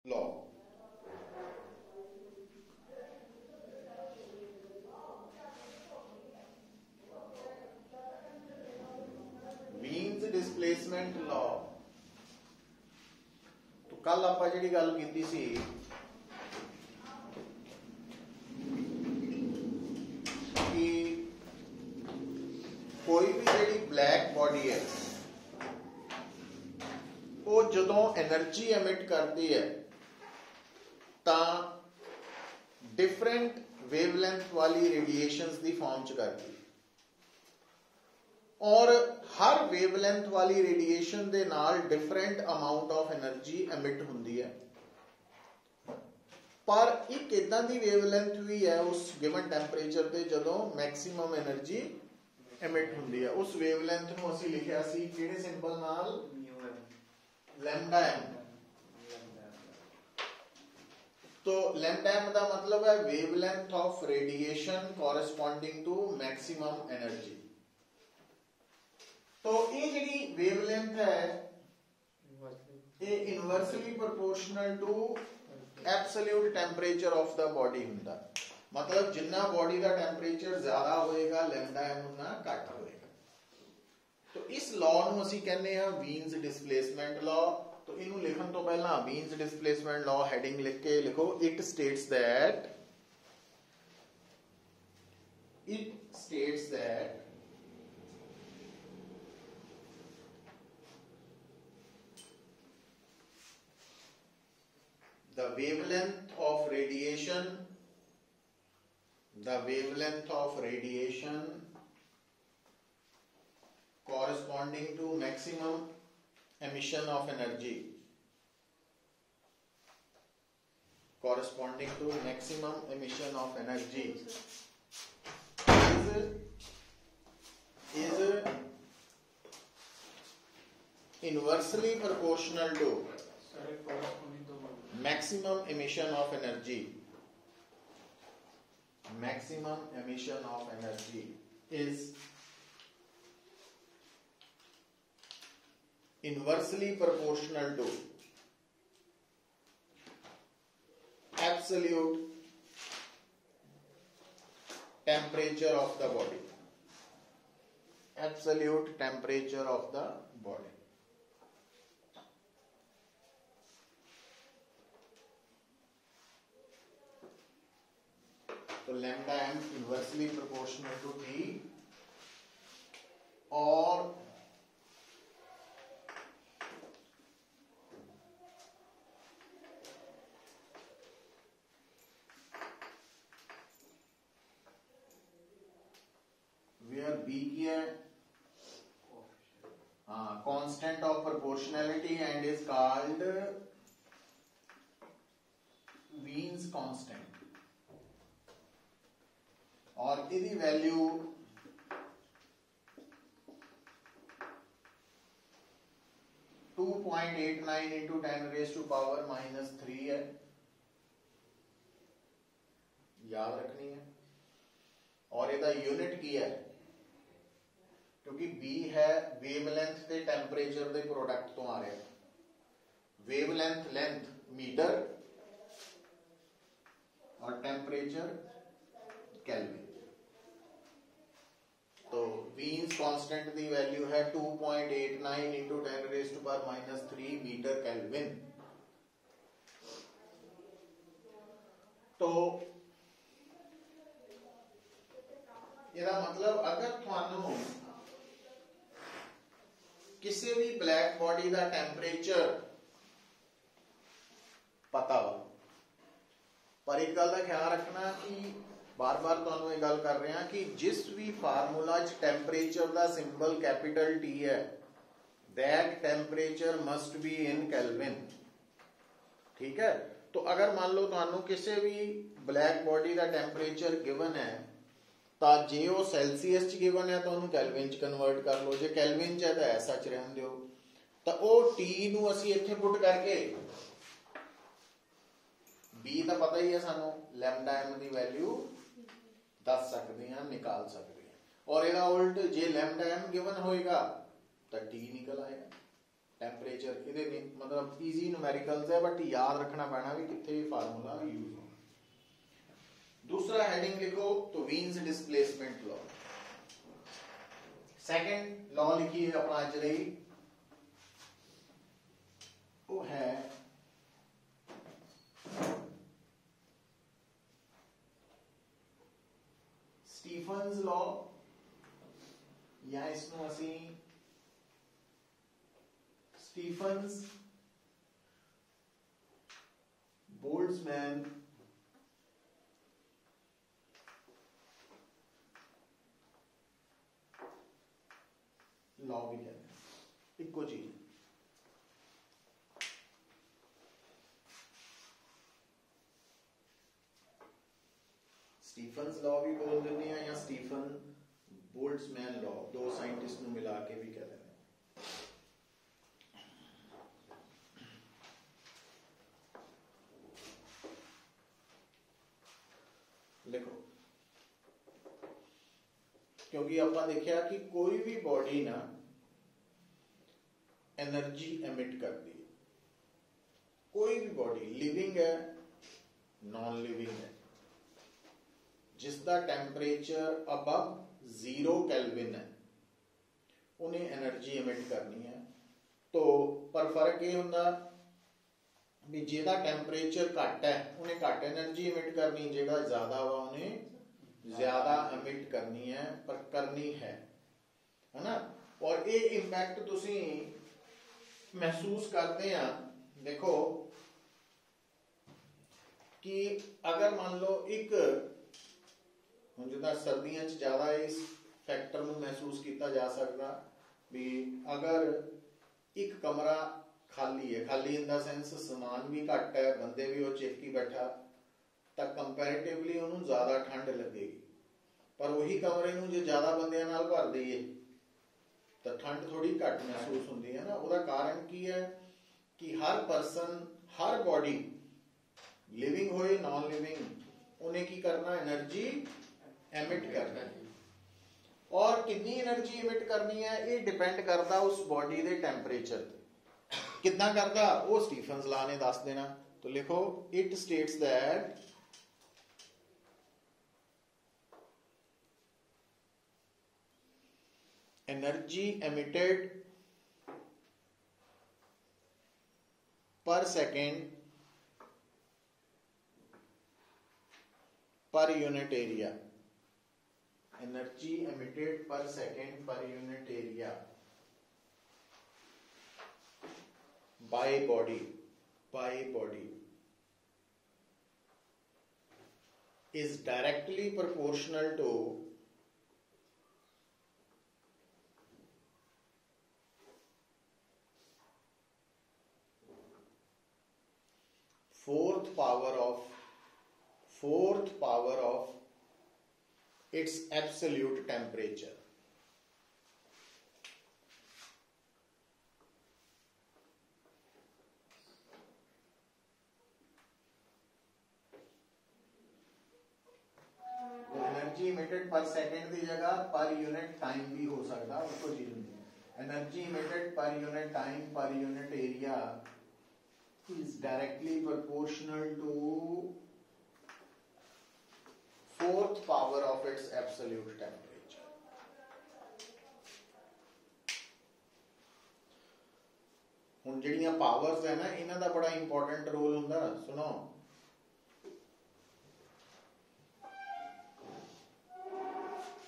Law Wien's displacement law. तो कल आप जी गल की सी कि कोई भी जी ब्लैक बॉडी है वो जदों एनर्जी एमिट करती है तो डिफरेंट वेवलेंथ वाली रेडिएशंस की फॉर्म च करती है और हर वेवलेंथ वाली रेडिएशन दे नाल different amount of energy emit हुंदी है। पर एक इदां दी वेवलेंथ भी है उस गिवन टैंपरेचर ते जदों मैक्सिमम एनर्जी एमिट हुंदी है। उस वेवलेंथ नूं असीं लिखिया सी किहड़े सिंबल नाल, लैम्डा एम। तो लैम्डा एम का मतलब है wavelength of radiation corresponding to maximum energy. तो ये जी वेवलेंथ है ये inversely proportional to absolute temperature of the body हुंदा। मतलब जिन्ना बॉडी का टेंपरेचर ज्यादा होएगा लैम्डा एम उन्ना घट होएगा। तो इस लॉ नूं असीं कहने आ वीन्स डिस्प्लेसमेंट लॉ। तो इनू लिखण तो पहला वीन्स डिस्प्लेसमेंट लॉ हेडिंग लिख के लिखो। It states that the wavelength of radiation corresponding to maximum emission of energy is inversely proportional to maximum emission of energy is inversely proportional to absolute temperature of the body। तो lambda m inversely proportional to t और where b की है constant of proportionality and is called Wien's constant और इसकी value 2.89 into 10⁻³ है, याद रखनी है। और इसका यूनिट की है क्योंकि बी है वेवलेंथ ते टेंपरेचर के प्रोडक्ट तो आ रहा है। वेवलेंथ लेंथ मीटर और टेंपरेचर केल्विन। तो वीन्स कांस्टेंट की वैल्यू है 2.89 इंटू 10⁻³ मीटर केल्विन। तो इसका मतलब अगर तुहानू किसी भी ब्लैक बॉडी का टेंपरेचर पता हो, पर एक गल का ख्याल रखना कि बार बार तुहानू ये गल कर रहे हैं कि जिस भी फार्मूला टेंपरेचर का सिंबल कैपिटल टी है that temperature must be in kelvin. ठीक है। तो अगर मान लो तुहानू किसी भी ब्लैक बॉडी का टेंपरेचर गिवन है तो जे वो सैल्सीयस च गिवन है तो उन्होंने कैल्विन च कन्वर्ट कर लो, जे कैल्विन च है तो ऐसा च रहन दो। तो वो टी नू असीं इत्थे पुट करके बी का पता ही है सानू लैम्डा एम की वैल्यू दस सकते हैं, निकाल सकते हैं। और यदा उल्ट जे लैम्डा एम गिवन होएगा तो टी निकल आएगा। ਟੈਂਪਰੇਚਰ ਇਹਦੇ मतलब ईजी न्यूमेरिकल्स है बट याद रखना पैना भी कितने भी फार्मूला यूज होना। दूसरा हेडिंग लिखो तो Wien's displacement law. Second law लिखिए अपना अज लई वो है स्टीफन्स लॉ या इसमें असी स्टीफन्स बोल्ट्जमैन लॉ भी कहते हैं, इको चीज। स्टीफन्स लॉ भी बोल देते हैं या स्टीफन बोल्ट्जमैन लॉ, दो साइंटिस्ट को मिला के भी कहते हैं। लिखो, क्योंकि आपने देखा कि कोई भी बॉडी ना एनर्जी एमिट करती है, कोई भी बॉडी लिविंग है नॉन लिविंग है, जिसका टेंपरेचर अबव 0 केल्विन है उन्हें एनर्जी एमिट करनी है। तो पर फर्क ये हुंदा भी जेदा टेंपरेचर घट है उन्हें घट एनर्जी एमिट करनी, जेदा ज्यादा वा उन्हें ज्यादा एमिट करनी है, पर करनी है ना। और ये इंपैक्ट तुसी महसूस करते हैं। देखो कि अगर मान लो एक हुण जिद्दां सर्दियां च ज्यादा इस फैक्टर नूं महसूस किया जा सकता भी अगर एक कमरा खाली है, खाली इन द सेंस समान भी घट है, बंदे भी वो चिपकी बैठा, तो कंपैरेटिवली उन्होंने ज्यादा ठंड लगेगी। पर वही कमरे नूं जे ज्यादा बंदियां नाल भर दईए तो ठंड थोड़ी घट महसूस होती है ना। उसका कारण की है कि हर परसन, हर बॉडी लिविंग होए नॉन लिविंग, उन्हें की करना एनर्जी एमिट करना है। और कितनी एनर्जी एमिट करनी है ये डिपेंड करता उस बॉडी के टेंपरेचर ते। कितना करता वो स्टीफन्स लॉ ने दस देना। तो लिखो, it states that energy emitted per second per unit area, energy emitted per second per unit area by body is directly proportional to fourth power of its absolute temperature। Energy emitted per second की जगह per unit time भी हो सकता, उसको चीज होंगी। Energy emitted per unit time पर unit area is directly proportional to fourth power of its absolute temperature। हुण जिहड़ियां पावर्स है ना, इन्हां दा बड़ा इंपॉर्टेंट रोल हुंदा। सुनो,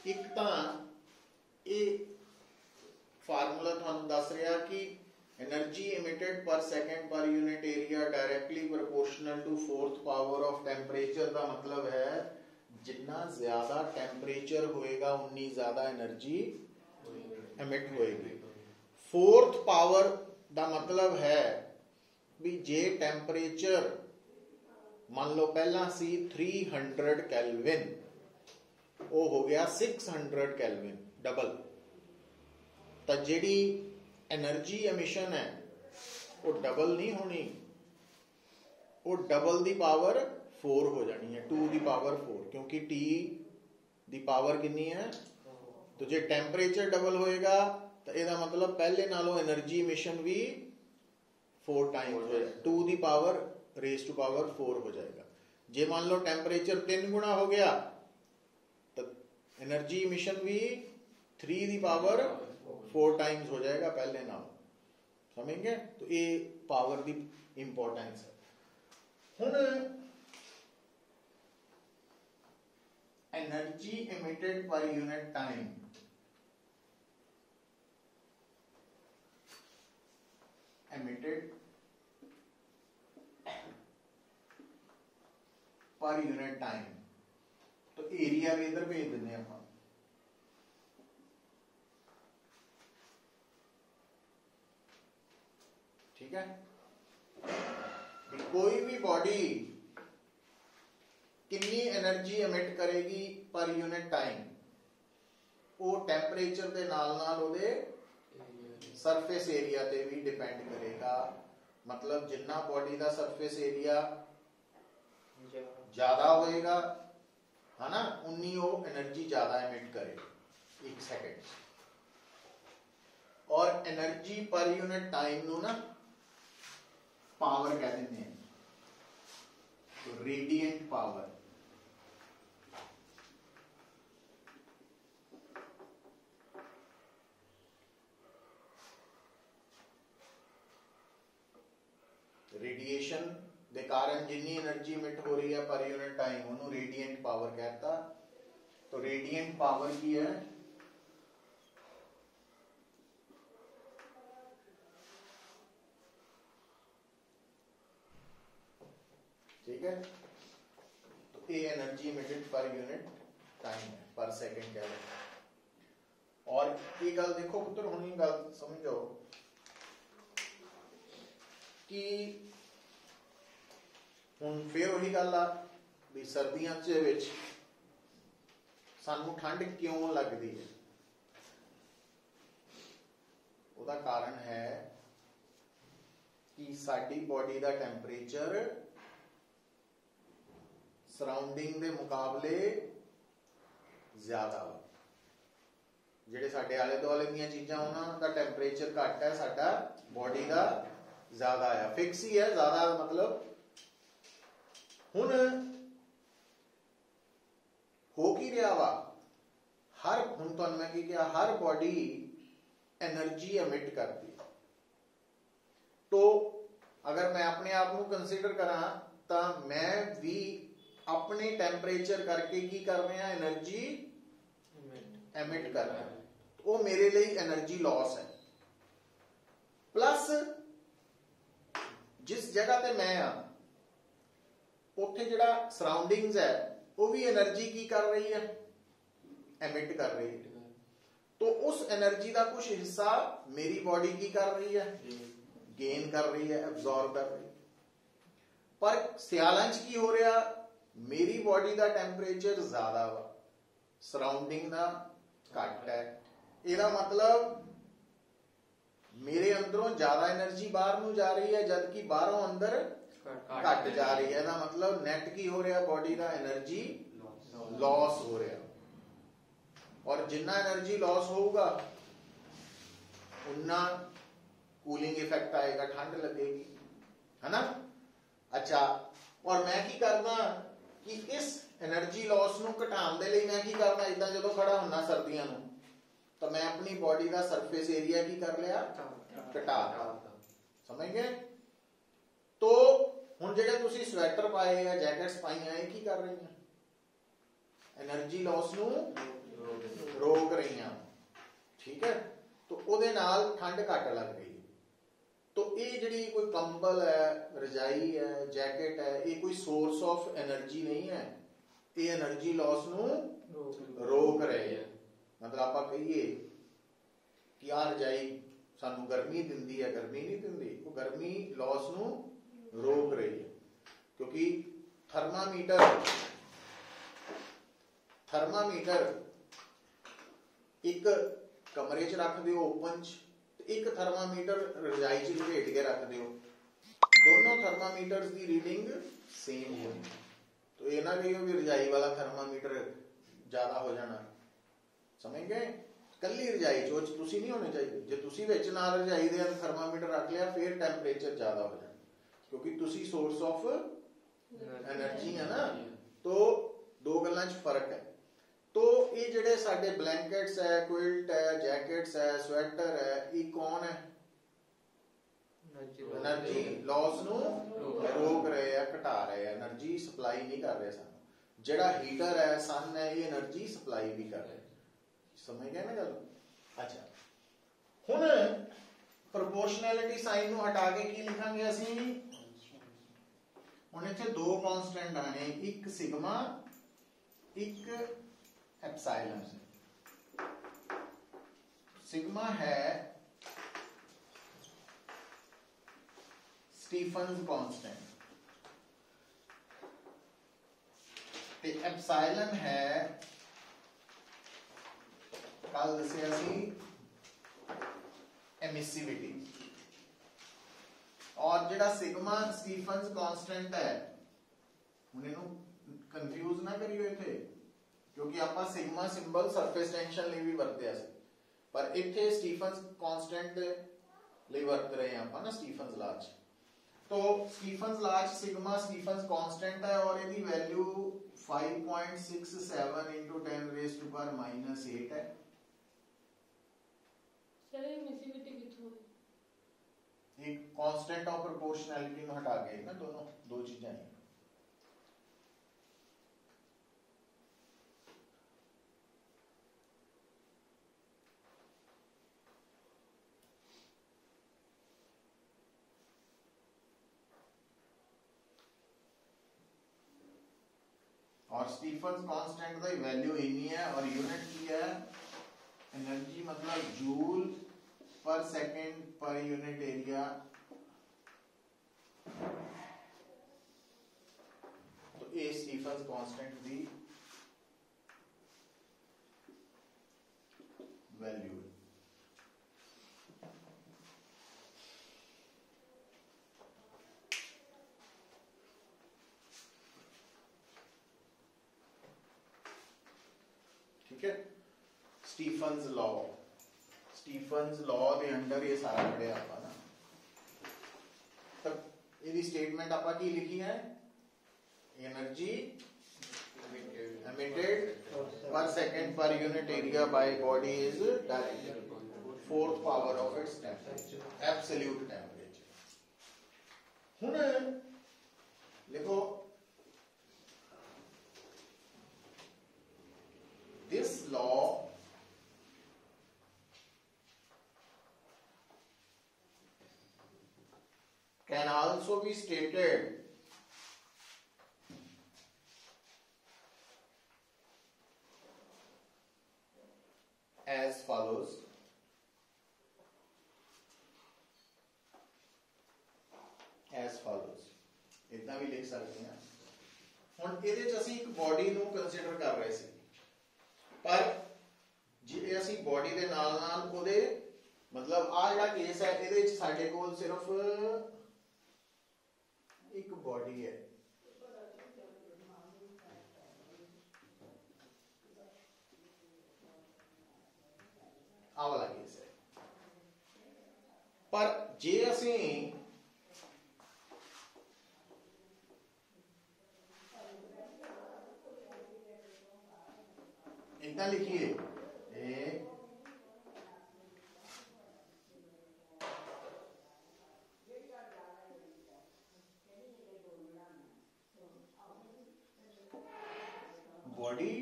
एक तां ये फार्मूला तुहानूं दस रहा कि energy emitted per second per unit area directly proportional to fourth power of temperature का मतलब है जितना ज्यादा टेंपरेचर होएगा उन्नी ज्यादा एनर्जी एमिट होएगी। फोर्थ पावर का मतलब है भी जे टेंपरेचर मान लो पहला सी 300 केल्विन, वो हो गया 600 केल्विन, डबल। तो जिहड़ी एनर्जी एमिशन है वो डबल नहीं होनी, वो डबल दी पावर 4 हो जानी है, 2 दी पावर 4, क्योंकि T दी पावर कितनी है। तो जे टेंपरेचर डबल होएगा तो ਇਹਦਾ मतलब पहले नालों एनर्जी इमिशन भी 4 टाइम्स हो जाएगा, 2 the power raise to power 4 हो जाएगा। जे मान लो टेम्परेचर 3 गुना हो गया तो एनर्जी इमिशन भी 3 दी पावर 4 टाइम्स हो जाएगा पहले नालों। समझेंगे? तो ये पावर की इंपॉर्टेंस है। हुण energy emitted per unit time, emitted per unit time, तो एरिया भी इधर भेज देने आप। ठीक है? कोई भी बॉडी कितनी एनर्जी एमिट करेगी पर यूनिट टाइम, वो टेम्परेचर के नाल नाल ओदे सरफेस एरिया ते भी डिपेंड करेगा। मतलब जिन्ना बॉडी का सरफेस एरिया ज्यादा होएगा है ना, उन्नी वो एनर्जी ज्यादा एमिट करेगी 1 सेकेंड। और एनर्जी पर यूनिट टाइम नु ना पावर कह देते हैं, तो रेडिएंट पावर। रेडिएशन के कारण जिन्नी एनर्जी इमिट हो रही है पर यूनिट टाइम उन्होंने रेडिएंट पावर कहता। तो रेडिएंट पावर की है ठीक है, तो ये energy emitted per unit time है, पर सेकंड कह रहे हैं। और ये गल देखो पुत्र, हुण ये गल समझो कि हुण फिर वही गल आ भी सर्दियां च विच सानू ठंड क्यों लगती है। उसका कारण है कि साडी बॉडी का टेम्परेचर सराउंडिंग के मुकाबले ज्यादा हो। जिहड़े साडे आले दुआले दीयां चीज़ां उन्हां दा टेम्परेचर घट है, साडा बॉडी का ज्यादा है, फिक्स ही है ज्यादा। मतलब हुण हो की रहा वा, हर हुण तुहानूं मैं की कहा, हर बॉडी एनर्जी एमिट करती है। तो अगर मैं अपने आप को कंसीडर करा तो मैं भी अपने टेम्परेचर करके की कर रहे हैं, एनर्जी एमिट कर रहे हैं, तो वो मेरे लिए एनर्जी लॉस है। प्लस जिस जगह ते मैं हाँ उत्थे जिहड़ा सराउंडिंग्स है वो भी एनर्जी की कर रही है, एमिट कर रही है। तो उस एनर्जी का कुछ हिस्सा मेरी बॉडी की कर रही है, गेन कर रही है, एब्जॉर्ब कर रही है। पर सियालां च की हो रहा, मेरी बॉडी का टेम्परेचर ज्यादा वा, सराउंडिंग का घट है। इसका मतलब मेरे अंदरों ज्यादा एनर्जी बाहर नूं जा रही है, जबकि बाहरों अंदर घट जा रही है। इसका मतलब नेट की हो रहा, बॉडी का एनर्जी लॉस हो रहा। और जिन्ना एनर्जी लॉस होगा उन्ना कूलिंग इफेक्ट आएगा, ठंड लगेगी, है ना। अच्छा, और मैं की करना कि इस एनर्जी लॉस नूं घटाउण दे लई मैं की करना, इदां जदों खड़ा हुन्ना सर्दियां नूं तो मैं अपनी बॉडी का सरफेस एरिया की कर लिया, घटा। समझ गए? तो हुण जिहड़े तुसीं स्वेटर पाए या जैकेट्स पाईयां ये की कर रही हैं, एनर्जी लॉस नूं रोक रही हैं। ठीक है, तो उहदे नाल ठंड घट लग रही है। तो ये जिहड़ी कोई कंबल है, रजाई है, जैकेट है, ये कोई सोर्स ऑफ एनर्जी नहीं है, ये एनर्जी लॉस नूं रोक रहे हैं। मतलब आपां कहिए कि आ रजाई सानू गर्मी दिंदी है, गर्मी नहीं दिंदी, वो गर्मी लॉस नूं रोक रही है। क्योंकि थर्मामीटर एक कमरे च रख दिओ ओपन च, एक थर्मामीटर रजाई च लपेट के रख दिओ, दोनों थर्मामीटर्स की रीडिंग सेम हो। तो ये ना कहियो भी रजाई वाला थर्मामीटर ज्यादा हो जाना। समझ गए? ਕੱਲੀ ਰਜਾਈ ਚ ਤੁਸੀਂ ਨਹੀਂ ਹੋਣੇ ਚਾਹੀਦੇ। ਜੇ ਤੁਸੀਂ ਵਿੱਚ ਨਾਲ ਰਜਾਈ ਦੇ ਅੰਦਰ ਥਰਮਾਮੀਟਰ ਰੱਖ ਲਿਆ ਫਿਰ ਟੈਂਪਰੇਚਰ ਜ਼ਿਆਦਾ ਹੋ ਜਾਣਾ, ਕਿਉਂਕਿ ਤੁਸੀਂ ਸੋਰਸ ਆਫ એનર્ਜੀ ਹੈ ਨਾ। तो दो गल्लां च फर्क है। तो ये जिहड़े साडे ब्लैंकेट्स है, क्विल्ट है, जैकेट्स है, स्वेटर है, ये कौन है? एनर्जी लॉस नूं रोक रहे हैं, घटा रहे हैं, एनर्जी सप्लाई नहीं कर रहे सानूं। जिहड़ा हीटर है, सन है, ये एनर्जी सप्लाई भी कर रहे हैं। समझ गए ना गल? अच्छा, हुण प्रोपोर्शनैलिटी साइन नूं हटा के की लिखांगे असीं? हुण इत्थे दो कॉन्स्टेंट आने, एक सिग्मा एक एप्सिलॉन। सिग्मा है स्टीफन्स कांस्टेंट ते एप्सिलॉन है कल दसिया सी एमिसिविटी। और जिहड़ा सिग्मा स्टीफन्स कांस्टेंट है, हुण इहनूं कंफ्यूज ना करियो इत्थे, क्योंकि आपां सिग्मा सिंबल सरफेस टेंशन लई भी वरतिया सी, पर इत्थे स्टीफन्स कांस्टेंट लई वरत रहे हैं आपां ना स्टीफन्स लॉ च। तो स्टीफन्स लॉ च सिग्मा स्टीफन्स कांस्टेंट है और इहदी वैल्यू 5.67 × 10⁻⁻8 है। सर एमिसिविटी किथों है? एक कांस्टेंट ऑफ प्रोपोर्शनैलिटी में हटा के ना दोनों दो चीजें हैं। और स्टीफन्स कांस्टेंट की वैल्यू इतनी है और यूनिट की है एनर्जी, मतलब जूल पर सेकंड पर यूनिट एरिया। तो ये स्टीफन्स कांस्टेंट की वैल्यू है। ठीक है, स्टीफन्स लॉ, स्टीफन्स लॉ के अंडर ये सारा पढ़िया आपा ना। तब ये स्टेटमेंट आपा की लिखी है? Energy emitted per second per unit area by body is directly 4th power of its temperature, absolute temperature। हुण लिखो this law can also be stated as follows। as follows इतना भी लिख सकते हैं। हुण इहदे च असीं एक बॉडी नूं कंसीडर कर रहे सी, पर जे असीं बॉडी दे नाल नाल ओहदे मतलब आ जिहड़ा केस है इहदे च साडे कोल सिर्फ एक बॉडी है। आ वाला केस है, पर जे असीं इतना लिखिए बॉडी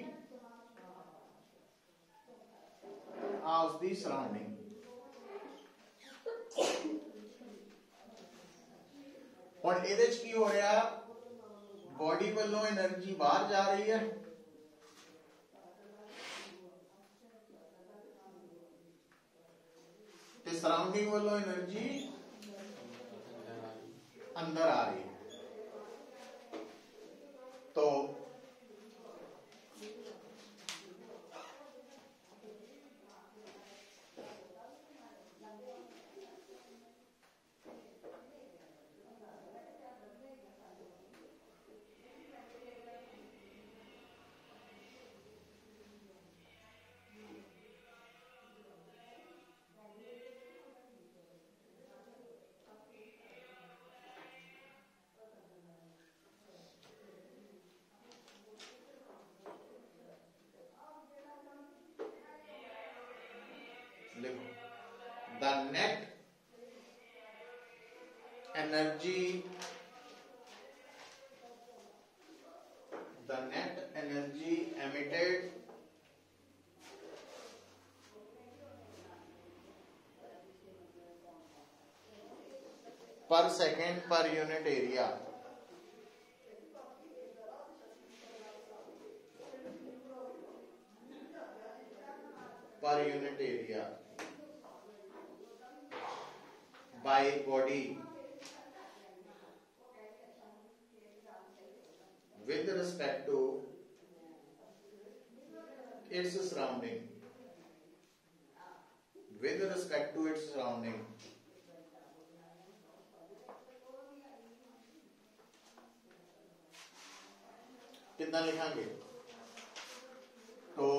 of the surrounding। और ਇਹਦੇ ਚ ਕੀ ਹੋ ਰਿਹਾ? बॉडी ਵੱਲੋਂ એનર્ਜੀ ਬਾਹਰ ਜਾ ਰਹੀ है ਤੇ सराउंडिंग ਵੱਲੋਂ એનર્ਜੀ अंदर आ रही है। तो energy, the net energy emitted per second per unit area. Per unit area by body with respect to its surrounding. With respect to its surrounding. कितना लिखांगे? तो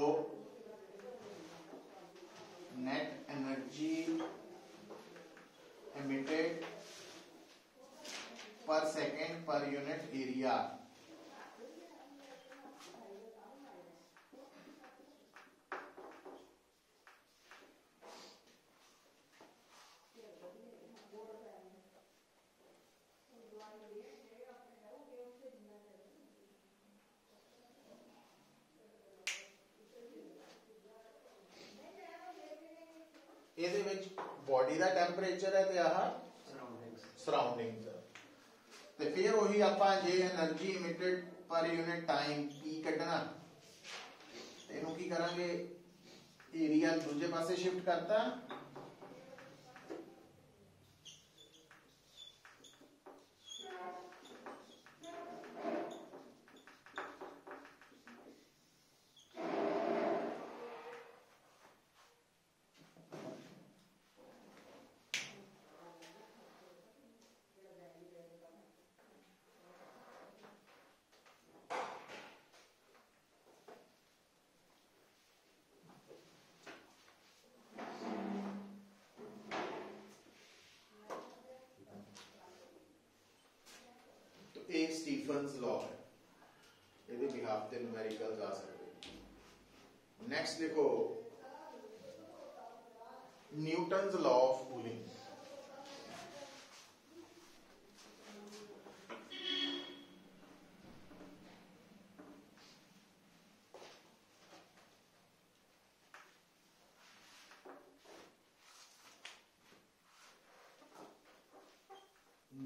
net energy emitted per second per unit area ਇਹਦੇ ਵਿੱਚ body ਦਾ temperature ਹੈ ਤੇ ਆਹ surroundings ਤੇ ਫਿਰ ਉਹੀ ਆਪਾਂ ਜੇ એનર્ਜੀ ਇਮਿਟਡ ਪਰ ਯੂਨਿਟ ਟਾਈਮ ਕੀ ਕੱਢਣਾ ਤੇ ਇਹਨੂੰ ਕੀ ਕਰਾਂਗੇ ਏਰੀਆ ਦੂਜੇ ਪਾਸੇ ਸ਼ਿਫਟ ਕਰਤਾ एक स्टीफन्स लॉ है ਇਹਦੇ ਬਿਹਾਫ ਤੇ ਨੂਮੈਰੀਕਲਸ ਆ ਸਕਦੇ ਨੈਕਸਟ ਲਿਖੋ Newton's law of cooling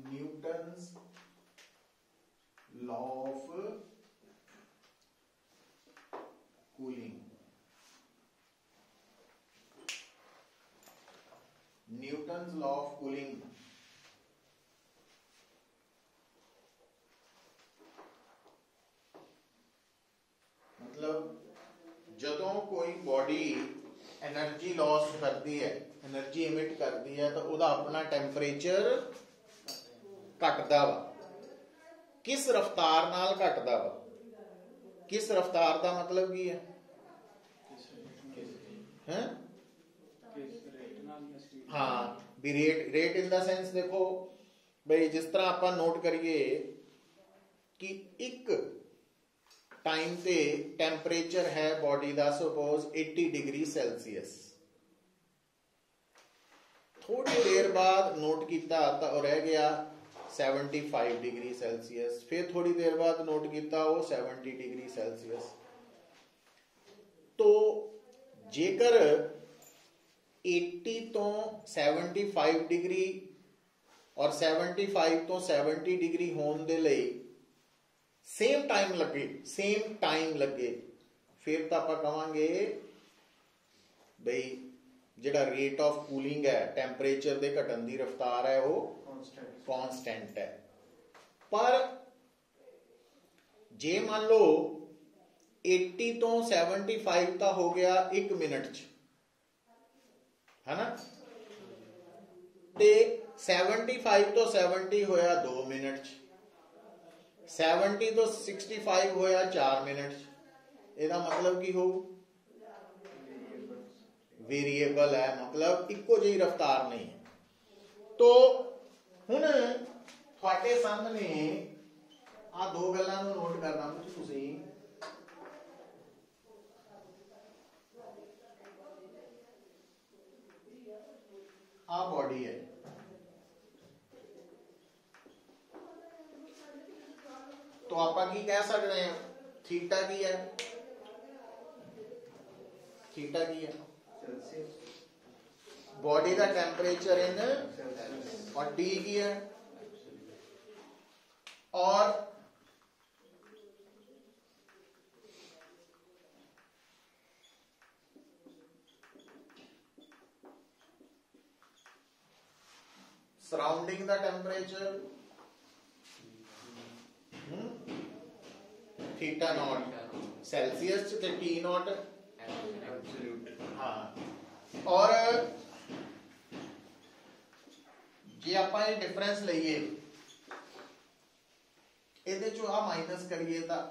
Newton's law of cooling. Newton's law of cooling मतलब ਜਦੋਂ ਕੋਈ ਬੋਡੀ એનર્ਜੀ ਲੌਸ ਕਰਦੀ ਹੈ એનર્ਜੀ ਇਮਿਟ ਕਰਦੀ ਹੈ ਤਾਂ ਉਹਦਾ ਆਪਣਾ ਟੈਂਪਰੇਚਰ ਘਟਦਾ ਵਾ किस रफ्तार नाल घटदा वा किस रफ्तार का मतलब की है हाँ भी रेट इन द सेंस देखो भाई जिस तरह आप नोट करिए कि एक टाइम ते टैंपरेचर है बॉडी का सपोज 80 डिग्री सेल्सियस थोड़ी देर बाद नोट किया तो रह गया 75 डिग्री सेल्सियस फिर थोड़ी देर बाद नोट किया वो 70 डिग्री सेल्सियस तो जेकर 80 तो 75 डिग्री और 75 तो 70 डिग्री होने दे लई सेम टाइम लगे फिर तो आप कहांगे बई जिहड़ा रेट ऑफ कूलिंग है टैंपरेचर के घटन की रफ्तार है वो कांस्टेंट है पर जे मान लो 80 तो 75 का हो गया 1 मिनट च है ना ते 75 तो 70 होया 2 मिनट च 70 तो 65 होया 4 मिनट च ਇਹਦਾ मतलब की हो वेरिएबल है मतलब इको जी रफ्तार नहीं है तो हुण तुहाडे सामने आ दो गल्लां नूं नोट करना तुसीं आ बॉडी है तो ਆਪਾਂ ਕੀ ਕਹਿ ਸਕਦੇ ਹਾਂ थीटा की है थीटा की है बॉडी का टेम्परेचर इन और टी की है और surrounding the temperature theta naught Celsius च ते टी नॉट हाँ और जे आपां ये डिफरेंस लईए इहदे चों आ माइनस करिए तां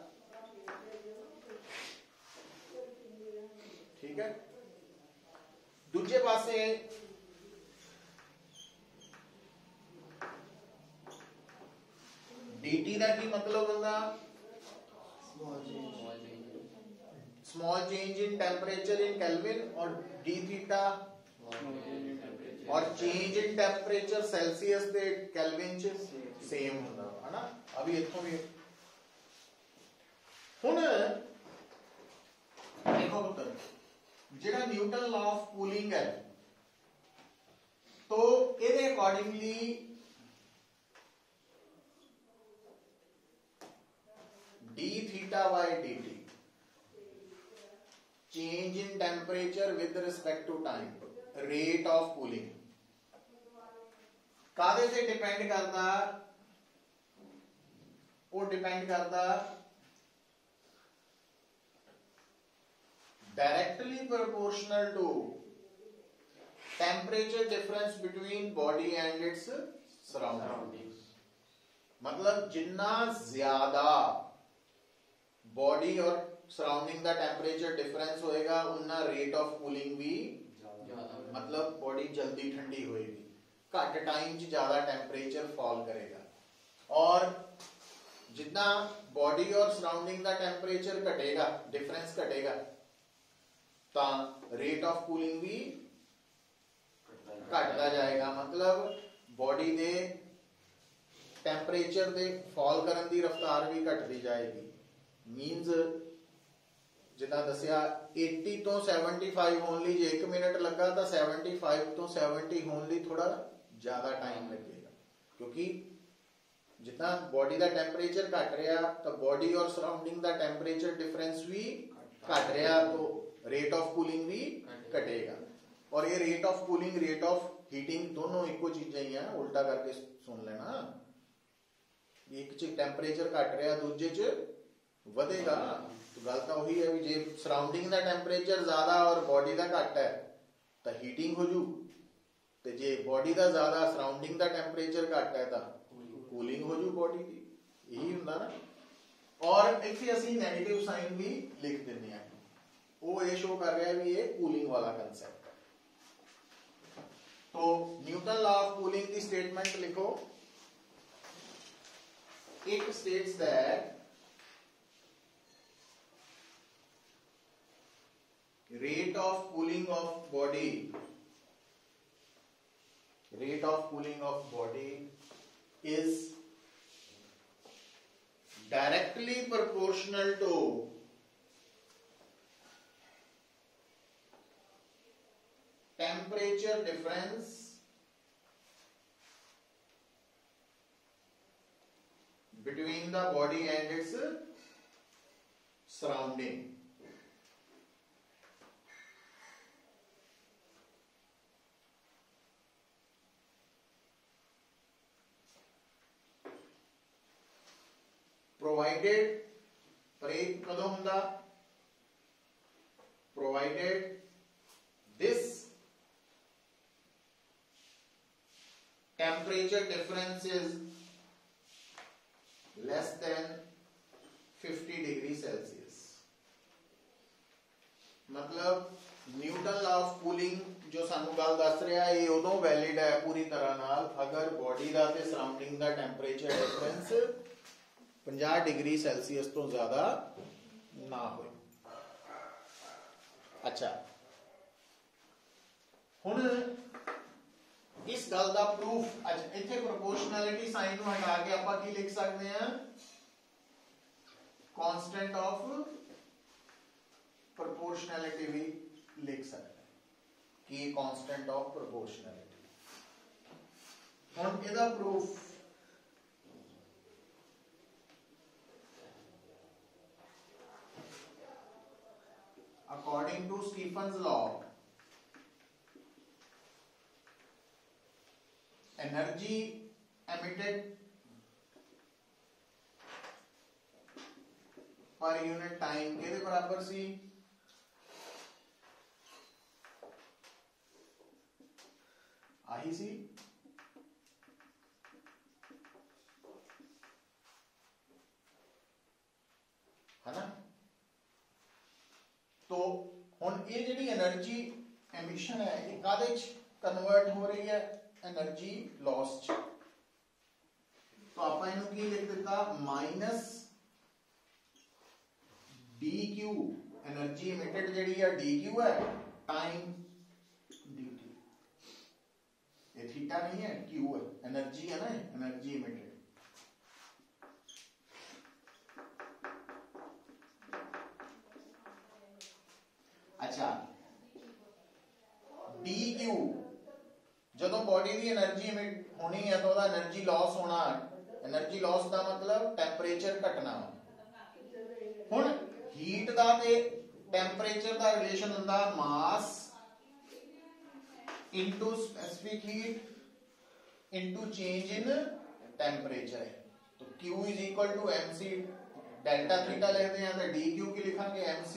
ठीक है दूजे पासे dt का की मतलब होगा small change in temperature in kelvin और डी थीटा और change in temperature Celsius they kelvin च सेम होता है ना अभी इथों भी हुन देखो पुत्र जेड़ा न्यूटन लॉ ऑफ कूलिंग है तो ਇਹਦੇ accordingly d theta by dt change in temperature with respect to time rate of cooling कादे से डिपेंड करता वो डिपेंड करता directly proportional to temperature difference between body and its surroundings मतलब जितना ज्यादा बॉडी और सराउंडिंग का टेम्परेचर डिफरेंस होएगा उतना रेट ऑफ कूलिंग भी मतलब बॉडी जल्दी ठंडी होएगी घट टाइम च ज्यादा टेम्परेचर फॉल करेगा और जितना बॉडी और सराउंडिंग का टेम्परेचर घटेगा डिफरेंस घटेगा तो रेट ऑफ कूलिंग भी घटता जाएगा मतलब body they temperature they fall करने की रफ्तार भी घटती जाएगी मीनस जिदा दसिया 80 तो 75 होने लिए 1 मिनट लगा तो 75 तो 70 होने लिए थोड़ा ज्यादा टाइम लगेगा क्योंकि जितना बॉडी का टेम्परेचर घट रहा तो बॉडी और सराउंडिंग का टेम्परेचर डिफरेंस भी घट रहा तो रेट ऑफ कूलिंग भी घटेगा और ये rate of cooling rate of heating दोनों इको चीजें ही है उल्टा करके सुन लेना एक च टेम्परेचर घट रहा दूजे च ਵਧੇਗਾ तो गल तो वही है भी जे सराउंडिंग का टेम्परेचर ज्यादा और बॉडी का घट है तो हीटिंग हो जू ते जे बॉडी का ज्यादा सराउंडिंग का टेम्परेचर घट है तो कूलिंग हो जू बॉडी की यही हुंदा ना और इत्थे असीं नेगेटिव साइन भी लिख दिंदे हैं वो ये शो कर रहा है भी ये कूलिंग वाला कंसेप्ट है तो न्यूटन लॉ ऑफ कूलिंग की स्टेटमेंट लिखो it states that rate of cooling of body is directly proportional to temperature difference between the body and its surrounding provided break कदों हुंदा provided this temperature difference is less than 50 degree Celsius मतलब Newton law of cooling जो सानू गल दस रहा है ये उदों वैलिड है पूरी तरह नाल अगर बॉडी का ते सराउंडिंग का टेम्परेचर डिफरेंस 50 डिग्री सेल्सियस तो ज्यादा ना हो अच्छा हुण इस गल का प्रूफ अच्छा इत्थे प्रोपोर्शनैलिटी साइन नूं हटा के आपां की लिख सकते हैं कांस्टेंट ऑफ प्रोपोर्शनैलिटी भी लिख सकते हैं, के कांस्टेंट ऑफ प्रोपोर्शनैलिटी। हुण इहदा proof according to Stephen's law, energy emitted per unit time के बराबर सी आही सी है ना। तो हुण ये जिहड़ी एनर्जी एमिशन है ये काहदे च कन्वर्ट हो रही है, एनर्जी लॉस च। तो आपां इहनूं की लिख दिता minus D Q, energy emitted जिहड़ी है डी क्यू है टाइम डी टी। ये थीटा नहीं है, क्यू है, एनर्जी है ना, एनर्जी इमिटेड। अच्छा डी क्यू जो बॉडी की एनर्जी इमिट होनी है तो एनर्जी लॉस होना, एनर्जी लॉस का मतलब टेंपरेचर घटना। हुण हीट का ते टेंपरेचर का रिलेशन होंदा mass into specific heat into change in temperature. तो Q is equal to mc delta theta लिखते हैं तो डी क्यू की लिखांगे mc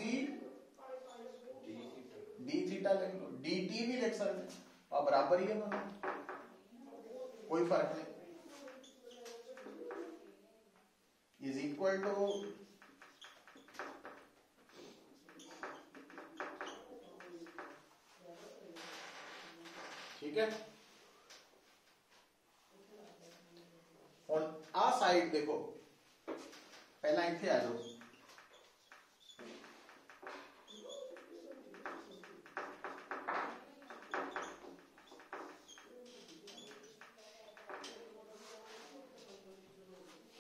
डी थीटा लिख लो, डी टी भी लिख सकते हैं और बराबर ही है ना, कोई फर्क नहीं। इज इक्वल टू ठीक है। और आ साइड देखो, पहला इत्थे आ जाओ,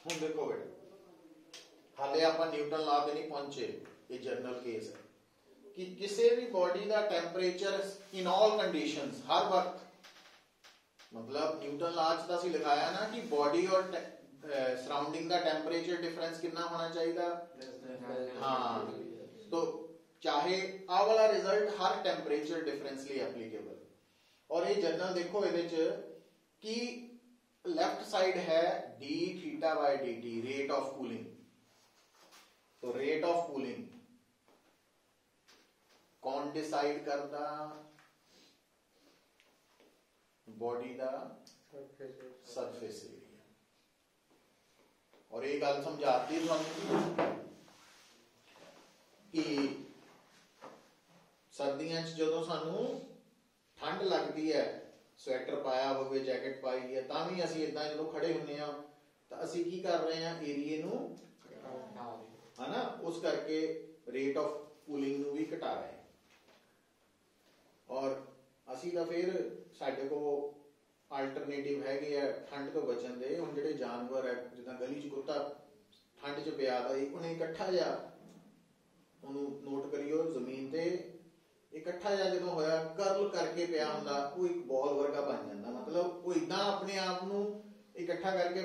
हुण देखो बेटा हाले आप न्यूटन लॉ ते नहीं पहुंचे, ये जनरल केस है कि किसी भी बॉडी का टेंपरेचर इन ऑल कंडीशंस हर वक्त, मतलब न्यूटन लॉ च असीं लिखाया ना कि बॉडी और सराउंडिंग का टेंपरेचर डिफरेंस कितना होना चाहिए। हाँ, तो चाहे आ वाला रिजल्ट हर टेंपरेचर डिफरेंस लिए एप्लीकेबल। और ये जनरल देखो ये कि लेफ्ट साइड है D theta by D T, rate of cooling. तो रेट ऑफ कूलिंग कौन डिसाइड करता, बॉडी का सरफेस एरिया। और एक गल समझाती कि सर्दियों जो सानू ठंड लगती है, स्वेटर पाया हो, जैकेट पाई है, भी असीं इदां जो खड़े हुन्ने आ तो असीं की कर रहे हैं, एरिए नू है ना, उस करके रेट ऑफ कूलिंग नू भी घटा रहे हैं। और असीं तां फिर साडे को अल्टरनेटिव हैगे आ ठंड तो बचन दे। हुण जिहड़े जानवर है जिद्दां गली च कुत्ता ठंड च पिया दा उन्हें इकट्ठा जा उन्होंने नोट करियो जमीन ते इकट्ठा जा जो होया करल करके पिया हुंदा, वो एक बॉल वर्गा बन जाता। मतलब वो इदां अपने आप नू इकट्ठा करके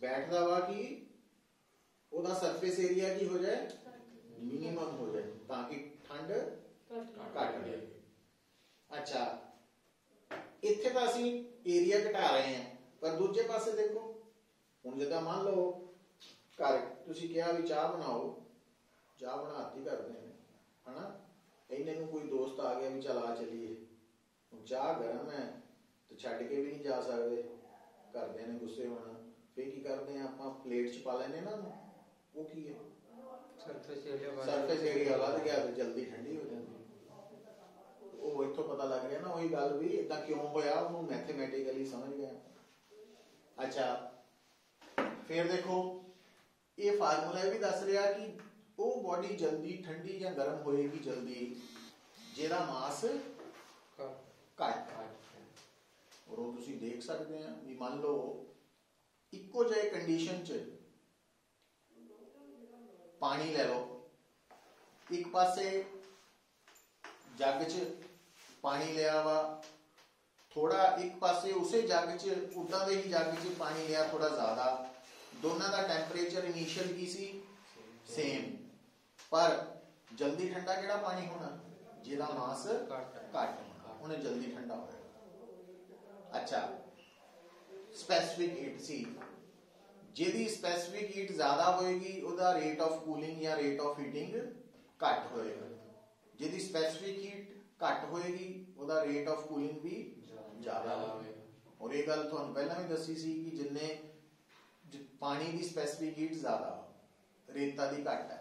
बैठदा वा कि ओदा सरफेस एरिया की हो जाए, मिनिमम हो जाए, ताकि ठंड घट जाए। अच्छा इत्थे तां असीं एरिया घटा रहे हैं, पर दूजे पासे देखो हुण जिद्दां मान लो घर तुसीं कहा भी चाह बनाओ, चाह बनाती करते हैं है ना, इन्हें नूं कोई दोस्त आ गया भी चल आ चलीए, चाह गर्म है तो छड्ड के भी नहीं जा सकते, घरदियां ने गुस्से होना, फिर की करते हैं आपां प्लेट च पा लैने ना, वो की है सरफेस एरिया वध गया तो जल्दी ठंडी हो जाती। वो इत्थों पता लग रहा ना, वही गल भी इदां क्यों होया, उन्होंने मैथमेटिकली समझ गया। अच्छा फिर देखो ये फार्मूला भी दस रहा कि वो बॉडी जल्दी ठंडी या गर्म होएगी जल्दी जेदा मास घट। और वो तुसी देख सकते हैं भी मान लो इको जे कंडीशन च पानी ले लो, एक पासे जग च पानी लिया वा, थोड़ा एक पासे उसे जग च उदा दे ही जग च पानी लिया थोड़ा ज्यादा, दोनों का टैंपरेचर इनिशियल की सी सेम, पर जल्दी ठंडा किहड़ा पानी होना जिहदा मास घट होना, उन्हें जल्दी ठंडा होएगा। अच्छा, स्पैसिफिक हीट सी, जिहदी स्पैसिफिक हीट ज्यादा होएगी उहदा रेट ऑफ कूलिंग या रेट ऑफ हीटिंग घट होएगा, जिहदी स्पैसिफिक हीट घट होएगी उहदा रेट ऑफ कूलिंग भी ज्यादा होएगा। और ये गल तुहानूं पहलां भी दसी सी कि जिन्ने पानी की स्पैसिफिक हीट ज्यादा रेता की घट है,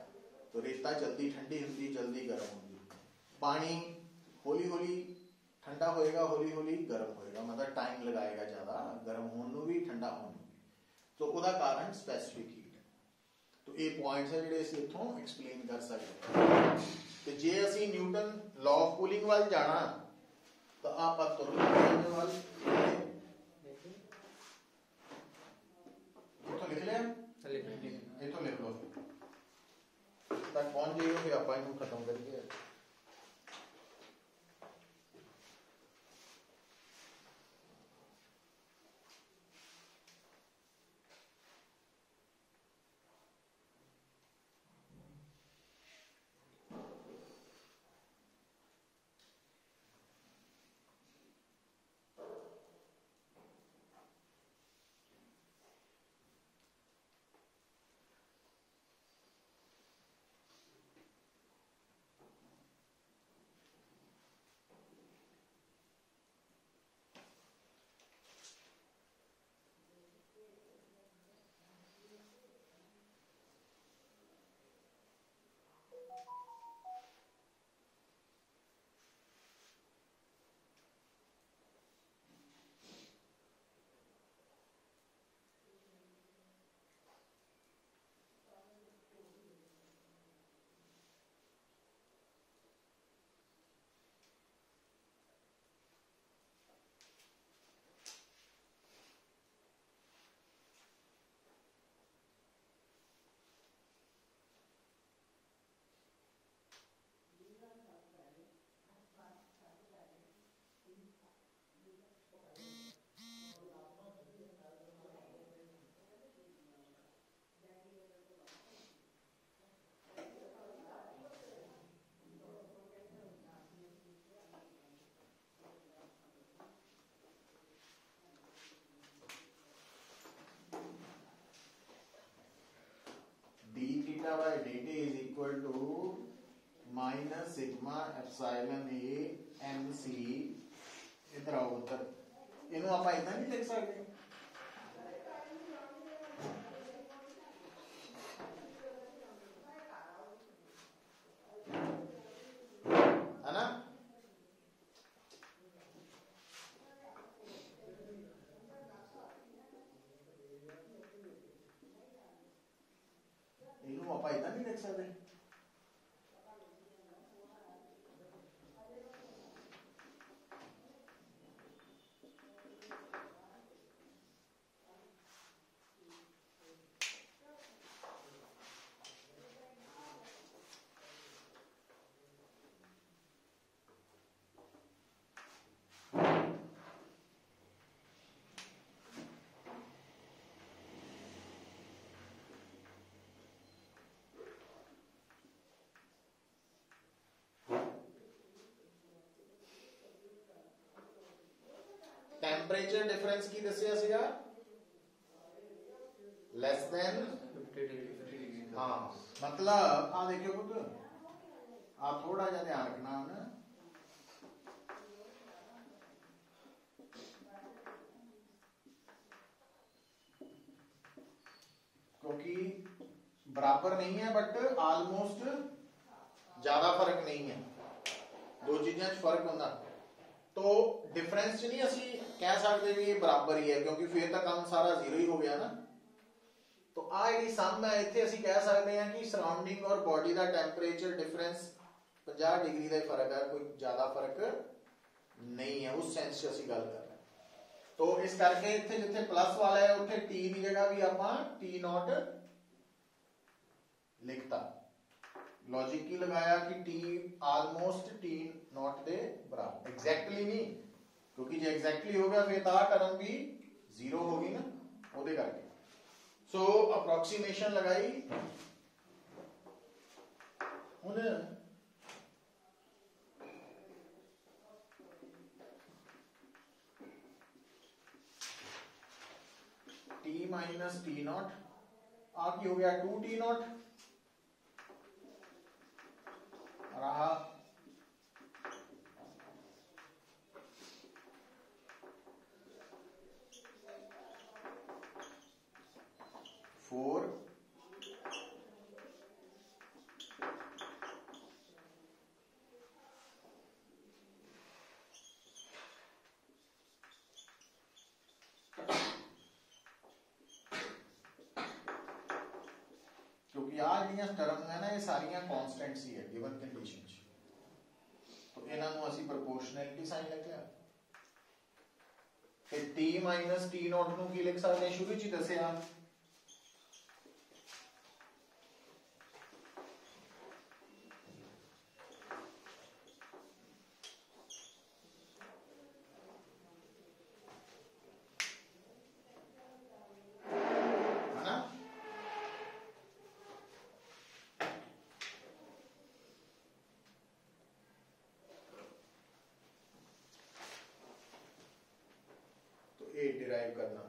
तो रेता जल्दी ठंडी होंदी जल्दी गर्म होंदी, पानी हौली हौली ठंडा होएगा हौली हौली गर्म होएगा, मतलब टाइम लगाएगा ज्यादा गर्म होने भी ठंडा होने, तो उसका कारण स्पैसिफिक हीट है। तो ये पॉइंट्स है जिहड़े असीं इत्थों एक्सप्लेन कर सकते हैं। तो जे असीं न्यूटन लॉ ऑफ कूलिंग वाल जाना तो आप तुर पए वाल इत्थों लिख लिया, इत्थों लिख लो तक पहुंच जाइए, फिर आप इनू खत्म करिए। theta by dt is equal to minus sigma epsilon a mc, इधर आओ उधर, इनू आप इतना नहीं लिख सकते, है ना? इनू आप इतना नहीं लिख सकते। टेंपरेचर डिफरेंस की दसिया सीगा लेस देन 50 डिग्री। हाँ, मतलब आ देखियो पुत, आ थोड़ा जा ध्यान रखना है, क्योंकि बराबर नहीं है बट ऑलमोस्ट ज्यादा फर्क नहीं है, दो चीजें फर्क होता, तो डिफरेंस नहीं असी कह सकते भी ये बराबर ही है, क्योंकि फिर तो काम सारा जीरो ही हो गया ना। तो आ जी सम है, इत्थे असी कह सकते हैं कि सराउंडिंग और बॉडी का टेंपरेचर डिफरेंस 50 डिग्री का फर्क है, कोई ज्यादा फर्क नहीं है, उस सेंस असी गल कर रहे हैं। तो इस करके इत्थे जिथे प्लस वाला है उत्थे टी की जगह भी आपां टी नॉट लिखता, लॉजिक की लगाया कि T almost T not they बराबर, एग्जैक्टली नहीं, क्योंकि जो एग्जैक्टली हो गया फिर ता टर्म भी जीरो होगी ना ਉਹਦੇ करके। सो अप्रोक्सीमेशन लगाई ਹੁਣ टी माइनस टी नॉट आ की हो गया 2t नॉट रहा 4 क्योंकि आ ਜਿਹੜੀਆਂ ਟਰਮ ਹੈ ਨਾ ਇਹ ਸਾਰੀਆਂ ਕਨਸਟੈਂਟਸ ਹੀ ਹੈ ਗਿਵਨ ਕੰਡੀਸ਼ਨ ਚ, तो ਇਹਨਾਂ ਨੂੰ ਅਸੀਂ ਪ੍ਰੋਪੋਰਸ਼ਨੈਲਿਟੀ ਸਾਈਨ ਲਿਖਿਆ ਤੇ t t ਨੋਟ ਨੂੰ ਕੀ ਲਿਖ ਸਕਦੇ ਹਾਂ, ਸ਼ੁਰੂ ਚ ਹੀ ਦੱਸਿਆ डिराइव करना।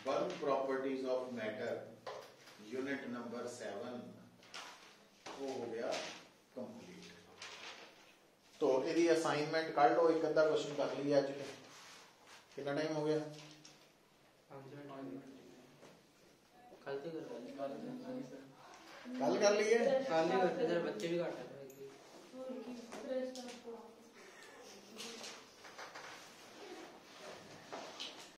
bulk properties of matter unit number 7 वो हो गया कंप्लीट। तो यदि असाइनमेंट कर लो, एक अद्धा क्वेश्चन कर लिया अज, कितना टाइम हो गया? कल कर लिए, बच्चे भी घट